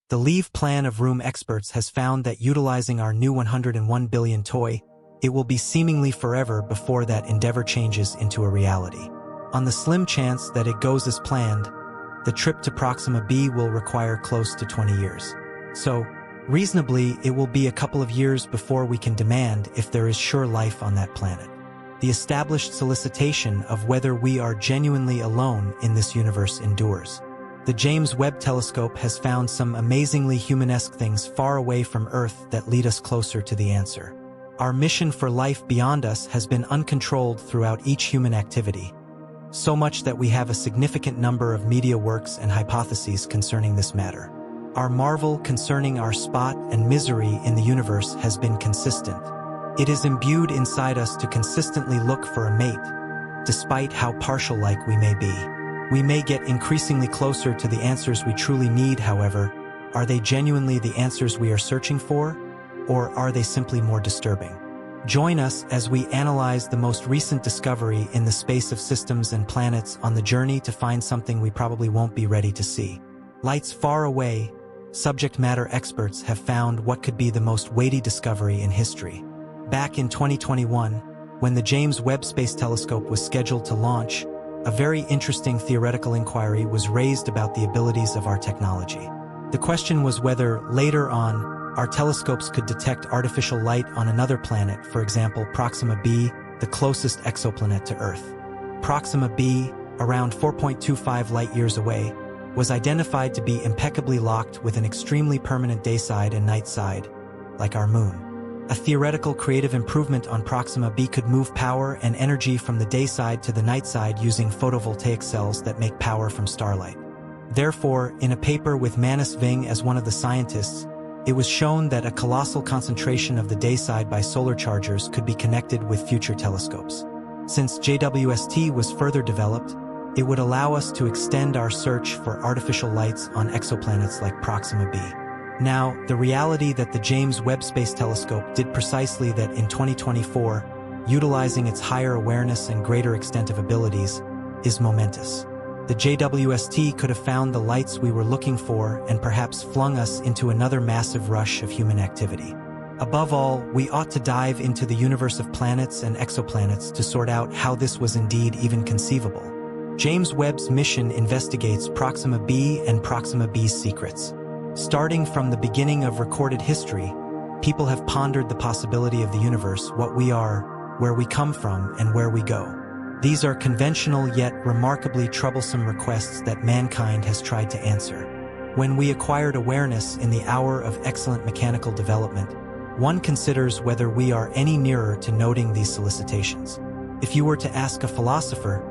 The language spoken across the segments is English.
The Leave Plan of Room experts has found that utilizing our new 101 billion toy, it will be seemingly forever before that endeavor changes into a reality. On the slim chance that it goes as planned, the trip to Proxima B will require close to 20 years. So, reasonably, it will be a couple of years before we can demand if there is sure life on that planet. The established solicitation of whether we are genuinely alone in this universe endures. The James Webb Telescope has found some amazingly humanesque things far away from Earth that lead us closer to the answer. Our mission for life beyond us has been uncontrolled throughout each human activity, so much that we have a significant number of media works and hypotheses concerning this matter. Our marvel concerning our spot and misery in the universe has been consistent. It is imbued inside us to consistently look for a mate, despite how partial-like we may be. We may get increasingly closer to the answers we truly need, however. Are they genuinely the answers we are searching for, or are they simply more disturbing? Join us as we analyze the most recent discovery in the space of systems and planets on the journey to find something we probably won't be ready to see. Lights far away, subject matter experts have found what could be the most weighty discovery in history. Back in 2021, when the James Webb Space Telescope was scheduled to launch, a very interesting theoretical inquiry was raised about the abilities of our technology. The question was whether, later on, our telescopes could detect artificial light on another planet, for example, Proxima B, the closest exoplanet to Earth. Proxima B, around 4.25 light-years away, was identified to be impeccably locked with an extremely permanent dayside and nightside, like our moon. A theoretical creative improvement on Proxima B could move power and energy from the dayside to the nightside using photovoltaic cells that make power from starlight. Therefore, in a paper with Manis Ving as one of the scientists, it was shown that a colossal concentration of the dayside by solar chargers could be connected with future telescopes. Since JWST was further developed, it would allow us to extend our search for artificial lights on exoplanets like Proxima B. Now, the reality that the James Webb Space Telescope did precisely that in 2024, utilizing its higher awareness and greater extent of abilities, is momentous. The JWST could have found the lights we were looking for and perhaps flung us into another massive rush of human activity. Above all, we ought to dive into the universe of planets and exoplanets to sort out how this was indeed even conceivable. James Webb's mission investigates Proxima B and Proxima B's secrets. Starting from the beginning of recorded history, people have pondered the possibility of the universe, what we are, where we come from, and where we go. These are conventional yet remarkably troublesome requests that mankind has tried to answer. When we acquired awareness in the hour of excellent mechanical development, one considers whether we are any nearer to noting these solicitations. If you were to ask a philosopher,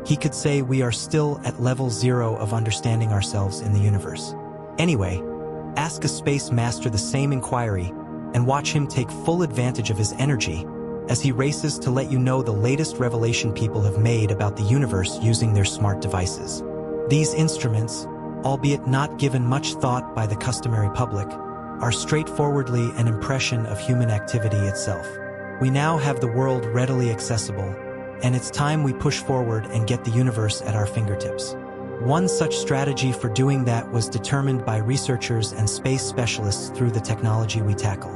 he could say we are still at level 0 of understanding ourselves in the universe. Anyway, ask a space master the same inquiry and watch him take full advantage of his energy as he races to let you know the latest revelation people have made about the universe using their smart devices. These instruments, albeit not given much thought by the customary public, are straightforwardly an impression of human activity itself. We now have the world readily accessible, and it's time we push forward and get the universe at our fingertips. One such strategy for doing that was determined by researchers and space specialists through the technology we tackle.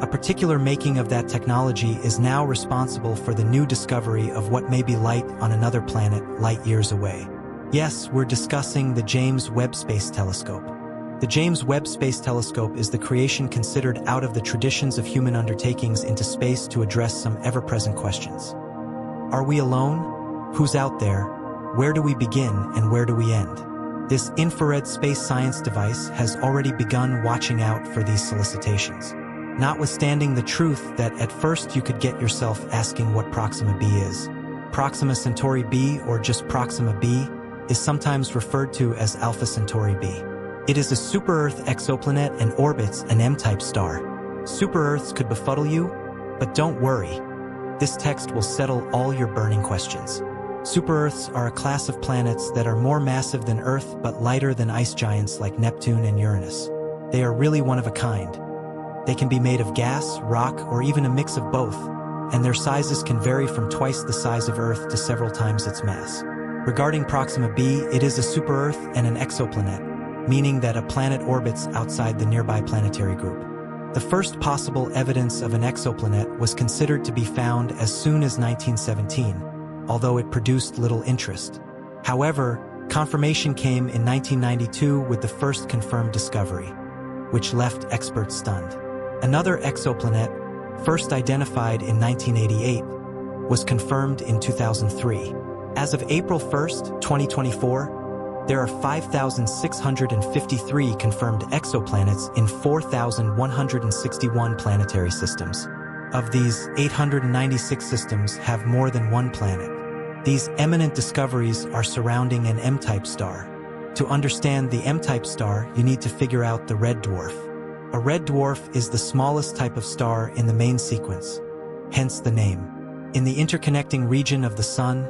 A particular making of that technology is now responsible for the new discovery of what may be light on another planet light years away. Yes, we're discussing the James Webb Space Telescope. The James Webb Space Telescope is the creation considered out of the traditions of human undertakings into space to address some ever-present questions. Are we alone? Who's out there? Where do we begin and where do we end? This infrared space science device has already begun watching out for these solicitations. Notwithstanding the truth that at first you could get yourself asking what Proxima B is. Proxima Centauri B, or just Proxima B, is sometimes referred to as Alpha Centauri B. It is a super-Earth exoplanet and orbits an M-type star. Super-Earths could befuddle you, but don't worry. This text will settle all your burning questions. Super-Earths are a class of planets that are more massive than Earth but lighter than ice giants like Neptune and Uranus. They are really one of a kind. They can be made of gas, rock, or even a mix of both, and their sizes can vary from twice the size of Earth to several times its mass. Regarding Proxima B, it is a super-Earth and an exoplanet, meaning that a planet orbits outside the nearby planetary group. The first possible evidence of an exoplanet was considered to be found as soon as 1917, although it produced little interest. However, confirmation came in 1992 with the first confirmed discovery, which left experts stunned. Another exoplanet, first identified in 1988, was confirmed in 2003. As of April 1, 2024, there are 5,653 confirmed exoplanets in 4,161 planetary systems. Of these, 896 systems have more than one planet. These eminent discoveries are surrounding an M-type star. To understand the M-type star, you need to figure out the red dwarf. A red dwarf is the smallest type of star in the main sequence, hence the name. In the interconnecting region of the Sun,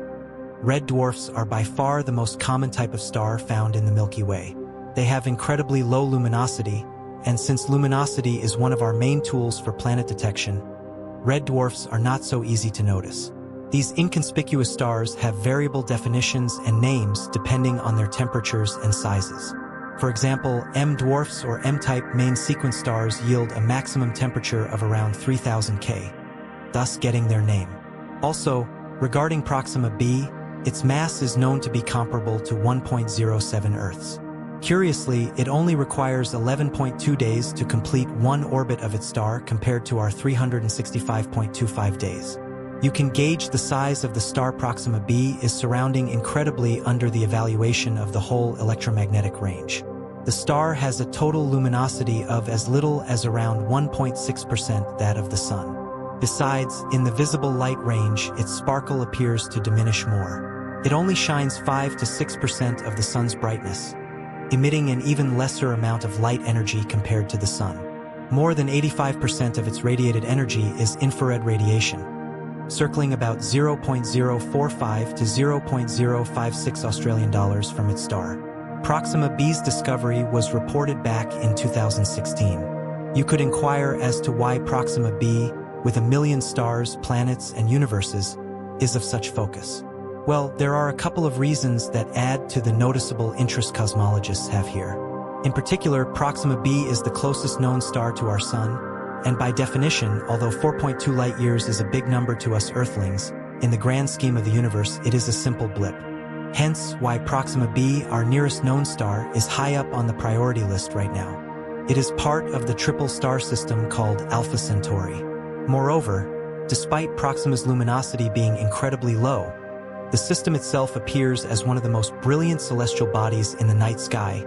red dwarfs are by far the most common type of star found in the Milky Way. They have incredibly low luminosity, and since luminosity is one of our main tools for planet detection, red dwarfs are not so easy to notice. These inconspicuous stars have variable definitions and names depending on their temperatures and sizes. For example, M dwarfs or M-type main sequence stars yield a maximum temperature of around 3000 K, thus getting their name. Also, regarding Proxima B, its mass is known to be comparable to 1.07 Earths. Curiously, it only requires 11.2 days to complete one orbit of its star compared to our 365.25 days. You can gauge the size of the star Proxima B is surrounding incredibly under the evaluation of the whole electromagnetic range. The star has a total luminosity of as little as around 1.6% that of the Sun. Besides, in the visible light range, its sparkle appears to diminish more. It only shines 5 to 6% of the Sun's brightness, emitting an even lesser amount of light energy compared to the Sun. More than 85% of its radiated energy is infrared radiation, circling about 0.045 to 0.056 Australian dollars from its star. Proxima B's discovery was reported back in 2016. You could inquire as to why Proxima B, with a million stars, planets, and universes, is of such focus. Well, there are a couple of reasons that add to the noticeable interest cosmologists have here. In particular, Proxima B is the closest known star to our Sun, and by definition, although 4.2 light-years is a big number to us Earthlings, in the grand scheme of the universe, it is a simple blip. Hence, why Proxima B, our nearest known star, is high up on the priority list right now. It is part of the triple star system called Alpha Centauri. Moreover, despite Proxima's luminosity being incredibly low, the system itself appears as one of the most brilliant celestial bodies in the night sky,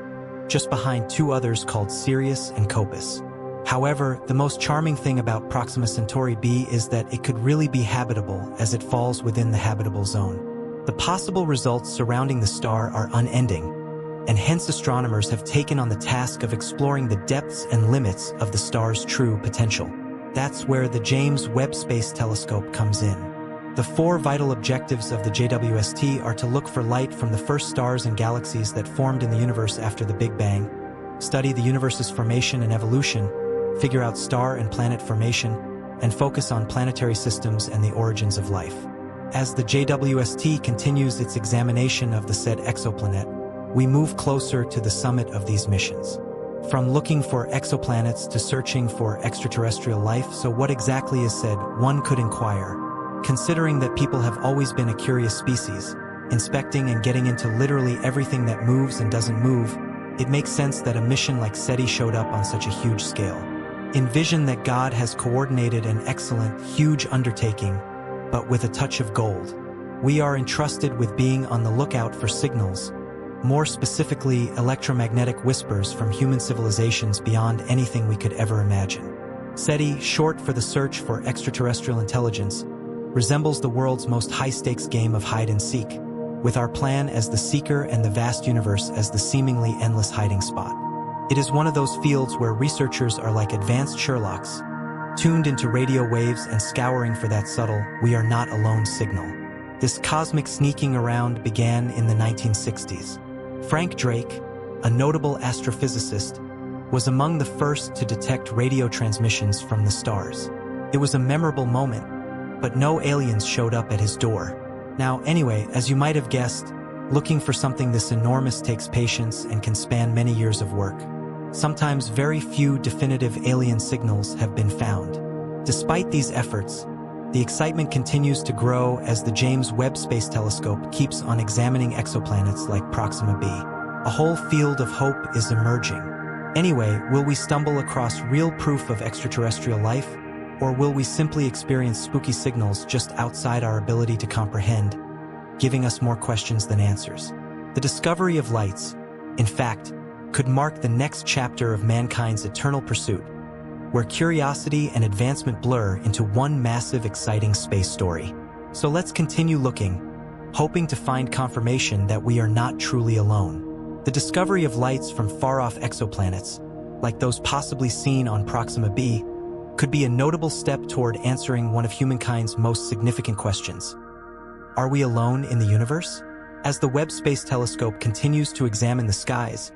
just behind two others called Sirius and Copus. However, the most charming thing about Proxima Centauri B is that it could really be habitable as it falls within the habitable zone. The possible results surrounding the star are unending, and hence astronomers have taken on the task of exploring the depths and limits of the star's true potential. That's where the James Webb Space Telescope comes in. The four vital objectives of the JWST are to look for light from the first stars and galaxies that formed in the universe after the Big Bang, study the universe's formation and evolution, figure out star and planet formation, and focus on planetary systems and the origins of life. As the JWST continues its examination of the said exoplanet, we move closer to the summit of these missions. From looking for exoplanets to searching for extraterrestrial life, so what exactly is said, one could inquire. Considering that people have always been a curious species, inspecting and getting into literally everything that moves and doesn't move, it makes sense that a mission like SETI showed up on such a huge scale. Envision that God has coordinated an excellent, huge undertaking, but with a touch of gold. We are entrusted with being on the lookout for signals, more specifically electromagnetic whispers from human civilizations beyond anything we could ever imagine. SETI, short for the search for extraterrestrial intelligence, resembles the world's most high-stakes game of hide-and-seek, with our plan as the seeker and the vast universe as the seemingly endless hiding spot. It is one of those fields where researchers are like advanced Sherlocks, tuned into radio waves and scouring for that subtle, we are not alone signal. This cosmic sneaking around began in the 1960s. Frank Drake, a notable astrophysicist, was among the first to detect radio transmissions from the stars. It was a memorable moment, but no aliens showed up at his door. Now, anyway, as you might have guessed, Looking for something this enormous takes patience and can span many years of work. Sometimes very few definitive alien signals have been found. Despite these efforts, the excitement continues to grow as the James Webb Space Telescope keeps on examining exoplanets like Proxima B. A whole field of hope is emerging. Anyway, will we stumble across real proof of extraterrestrial life? Or will we simply experience spooky signals just outside our ability to comprehend, giving us more questions than answers? The discovery of lights, in fact, could mark the next chapter of mankind's eternal pursuit, where curiosity and advancement blur into one massive, exciting space story. So let's continue looking, hoping to find confirmation that we are not truly alone. The discovery of lights from far-off exoplanets, like those possibly seen on Proxima B, could be a notable step toward answering one of humankind's most significant questions. Are we alone in the universe? As the Webb Space Telescope continues to examine the skies,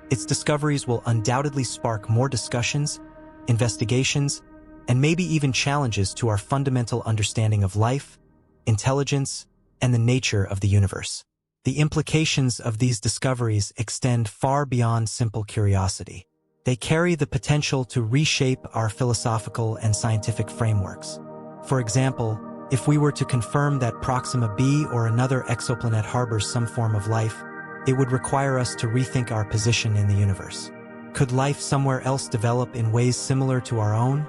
its discoveries will undoubtedly spark more discussions, investigations, and maybe even challenges to our fundamental understanding of life, intelligence, and the nature of the universe. The implications of these discoveries extend far beyond simple curiosity. They carry the potential to reshape our philosophical and scientific frameworks. For example, if we were to confirm that Proxima B or another exoplanet harbors some form of life, it would require us to rethink our position in the universe. Could life somewhere else develop in ways similar to our own?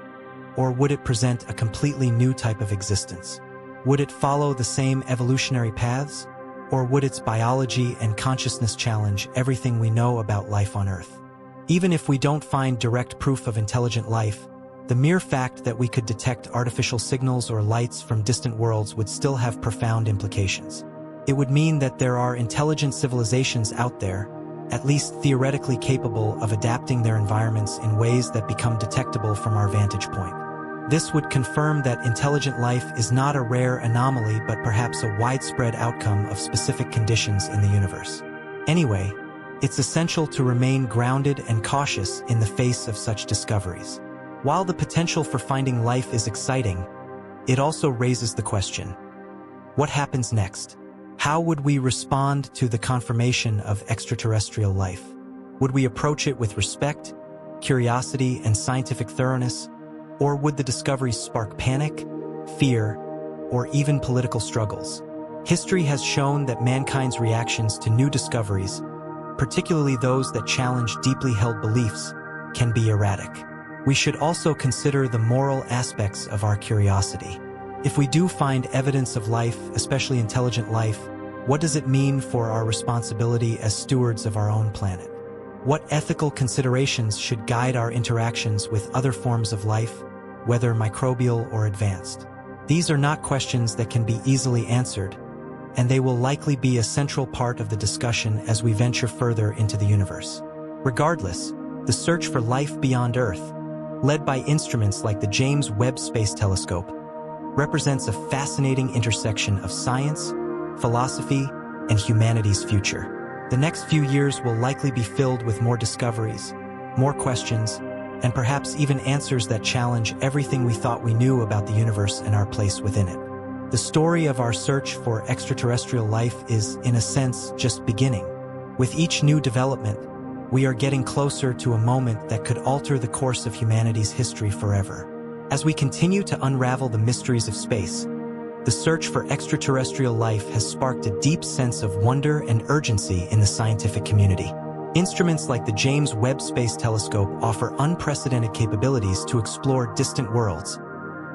Or would it present a completely new type of existence? Would it follow the same evolutionary paths? Or would its biology and consciousness challenge everything we know about life on Earth? Even if we don't find direct proof of intelligent life, the mere fact that we could detect artificial signals or lights from distant worlds would still have profound implications. It would mean that there are intelligent civilizations out there, at least theoretically capable of adapting their environments in ways that become detectable from our vantage point. This would confirm that intelligent life is not a rare anomaly but perhaps a widespread outcome of specific conditions in the universe. Anyway, it's essential to remain grounded and cautious in the face of such discoveries. While the potential for finding life is exciting, it also raises the question: what happens next? How would we respond to the confirmation of extraterrestrial life? Would we approach it with respect, curiosity, and scientific thoroughness? Or would the discoveries spark panic, fear, or even political struggles? History has shown that mankind's reactions to new discoveries, particularly those that challenge deeply held beliefs, can be erratic. We should also consider the moral aspects of our curiosity. If we do find evidence of life, especially intelligent life, what does it mean for our responsibility as stewards of our own planet? What ethical considerations should guide our interactions with other forms of life, whether microbial or advanced? These are not questions that can be easily answered, and they will likely be a central part of the discussion as we venture further into the universe. Regardless, the search for life beyond Earth, led by instruments like the James Webb Space Telescope, represents a fascinating intersection of science, philosophy, and humanity's future. The next few years will likely be filled with more discoveries, more questions, and perhaps even answers that challenge everything we thought we knew about the universe and our place within it. The story of our search for extraterrestrial life is, in a sense, just beginning. With each new development, we are getting closer to a moment that could alter the course of humanity's history forever. As we continue to unravel the mysteries of space, the search for extraterrestrial life has sparked a deep sense of wonder and urgency in the scientific community. Instruments like the James Webb Space Telescope offer unprecedented capabilities to explore distant worlds,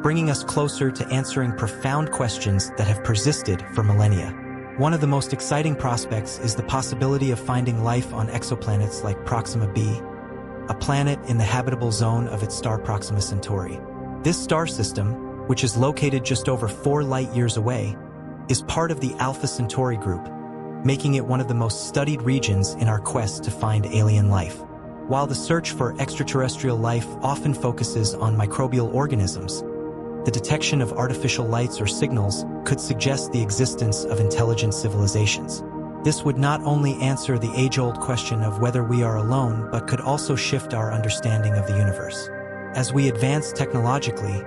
bringing us closer to answering profound questions that have persisted for millennia. One of the most exciting prospects is the possibility of finding life on exoplanets like Proxima B, a planet in the habitable zone of its star Proxima Centauri. This star system, which is located just over 4 light-years away, is part of the Alpha Centauri group, making it one of the most studied regions in our quest to find alien life. While the search for extraterrestrial life often focuses on microbial organisms, the detection of artificial lights or signals could suggest the existence of intelligent civilizations. This would not only answer the age-old question of whether we are alone, but could also shift our understanding of the universe. As we advance technologically,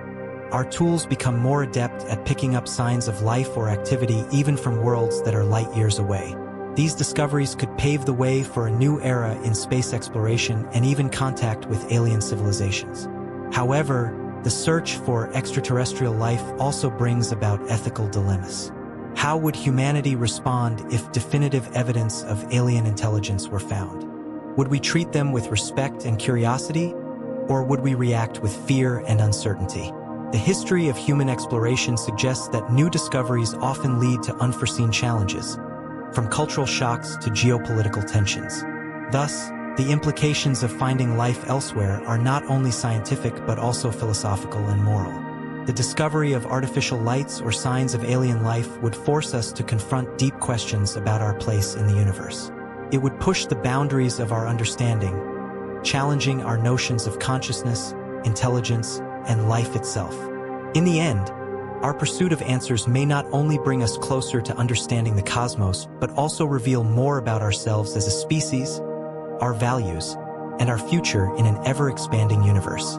our tools become more adept at picking up signs of life or activity even from worlds that are light years away. These discoveries could pave the way for a new era in space exploration and even contact with alien civilizations. However, the search for extraterrestrial life also brings about ethical dilemmas. How would humanity respond if definitive evidence of alien intelligence were found? Would we treat them with respect and curiosity, or would we react with fear and uncertainty? The history of human exploration suggests that new discoveries often lead to unforeseen challenges, from cultural shocks to geopolitical tensions. Thus, the implications of finding life elsewhere are not only scientific but also philosophical and moral. The discovery of artificial lights or signs of alien life would force us to confront deep questions about our place in the universe. It would push the boundaries of our understanding, challenging our notions of consciousness, intelligence, and life itself. In the end, our pursuit of answers may not only bring us closer to understanding the cosmos, but also reveal more about ourselves as a species, our values, and our future in an ever-expanding universe.